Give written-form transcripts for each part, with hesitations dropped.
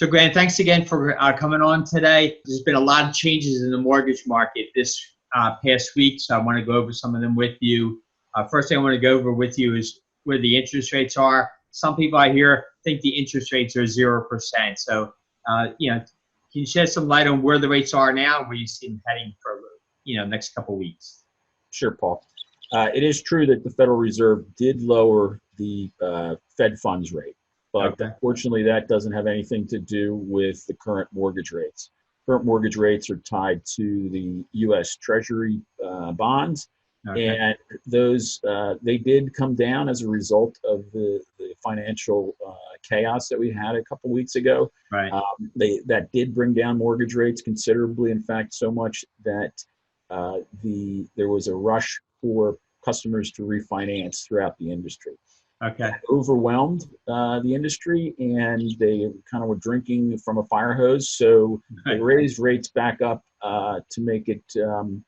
So, Grant, thanks again for coming on today. There's been a lot of changes in the mortgage market this past week, so I want to go over some of them with you. First thing I want to go over with you is where the interest rates are. Some people I hear think the interest rates are 0%. So, can you shed some light on where the rates are now, where you see them heading for, next couple of weeks? Sure, Paul. It is true that the Federal Reserve did lower the Fed funds rate, but unfortunately that doesn't have anything to do with the current mortgage rates. Current mortgage rates are tied to the U.S. Treasury bonds, and those they did come down as a result of the financial chaos that we had a couple weeks ago. Right. That did bring down mortgage rates considerably. In fact, so much that there was a rush for customers to refinance throughout the industry. That overwhelmed the industry, and they kind of were drinking from a fire hose. So they raised rates back up to make it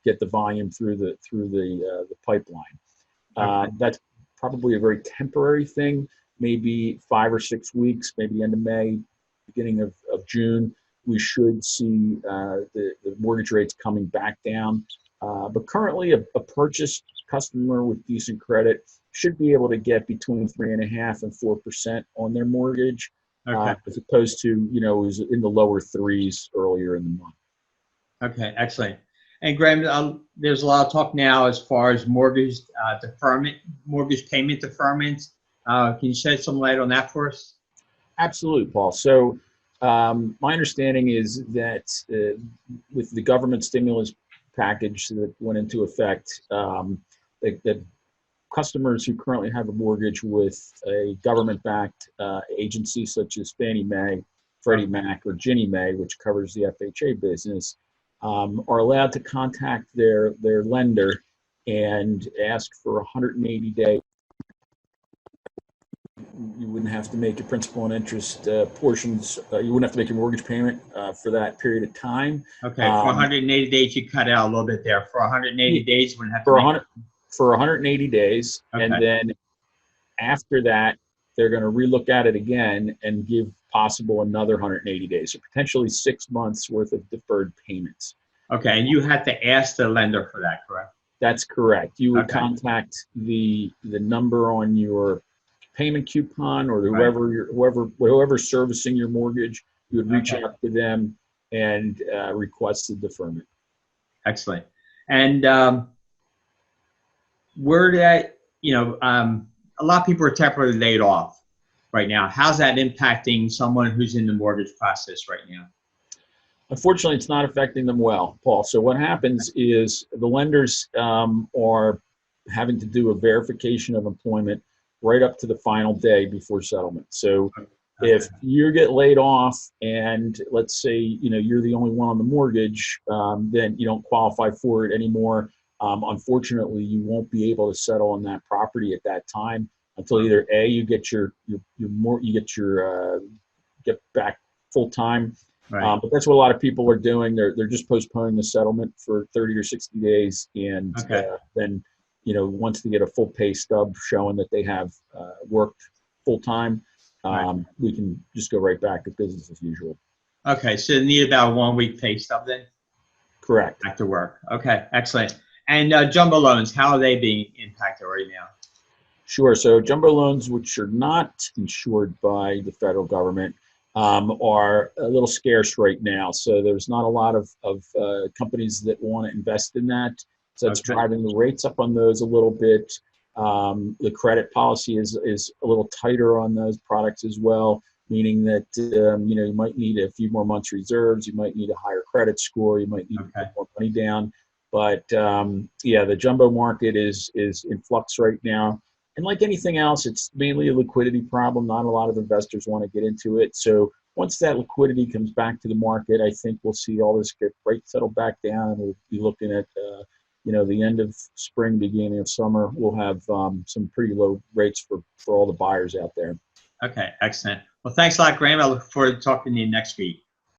get the volume through the pipeline. That's probably a very temporary thing. Maybe 5 or 6 weeks, maybe end of May, beginning of June, we should see the mortgage rates coming back down. But currently, a purchase customer with decent credit should be able to get between 3.5% and 4% on their mortgage, as opposed to, it was in the lower threes earlier in the month. Okay, excellent. And Graham, there's a lot of talk now as far as mortgage deferment, mortgage payment deferments. Can you shed some light on that for us? Absolutely, Paul. So my understanding is that with the government stimulus package that went into effect, that customers who currently have a mortgage with a government-backed agency such as Fannie Mae, Freddie Mac, or Ginnie Mae, which covers the FHA business, are allowed to contact their lender and ask for 180 days. You wouldn't have to make your principal and interest portions. You wouldn't have to make your mortgage payment for that period of time. Okay, for 180 days, you cut out a little bit there. For 180 days, you wouldn't have to for 180 days, and then after that, they're going to relook at it again and give possible another 180 days, so potentially 6 months worth of deferred payments. Okay, and you have to ask the lender for that, correct? That's correct. You would contact the number on your payment coupon, or whoever's servicing your mortgage. You would reach out to them and request the deferment. Excellent. And where that, a lot of people are temporarily laid off right now. How's that impacting someone who's in the mortgage process right now? Unfortunately, it's not affecting them well, Paul. So what happens is the lenders are having to do a verification of employment right up to the final day before settlement. So if you get laid off and let's say, you're the only one on the mortgage, then you don't qualify for it anymore. Unfortunately, you won't be able to settle on that property at that time until either A, you get get back full time. But that's what a lot of people are doing. They're just postponing the settlement for 30 or 60 days, and then once they get a full pay stub showing that they have worked full time, we can just go right back to business as usual. Okay, so you need about a 1 week pay stub then? Correct. Back to work. Okay, excellent. And jumbo loans, how are they being impacted right now? Sure. So jumbo loans, which are not insured by the federal government, are a little scarce right now. So there's not a lot of companies that want to invest in that. So it's driving the rates up on those a little bit. The credit policy is a little tighter on those products as well, meaning that you might need a few more months reserves, you might need a higher credit score, you might need to put more money down. But the jumbo market is in flux right now. And like anything else, it's mainly a liquidity problem. Not a lot of investors want to get into it. So once that liquidity comes back to the market, I think we'll see all this get right settled back down, and we'll be looking at the end of spring, beginning of summer. We'll have some pretty low rates for all the buyers out there. Okay, excellent. Well, thanks a lot, Graham. I look forward to talking to you next week.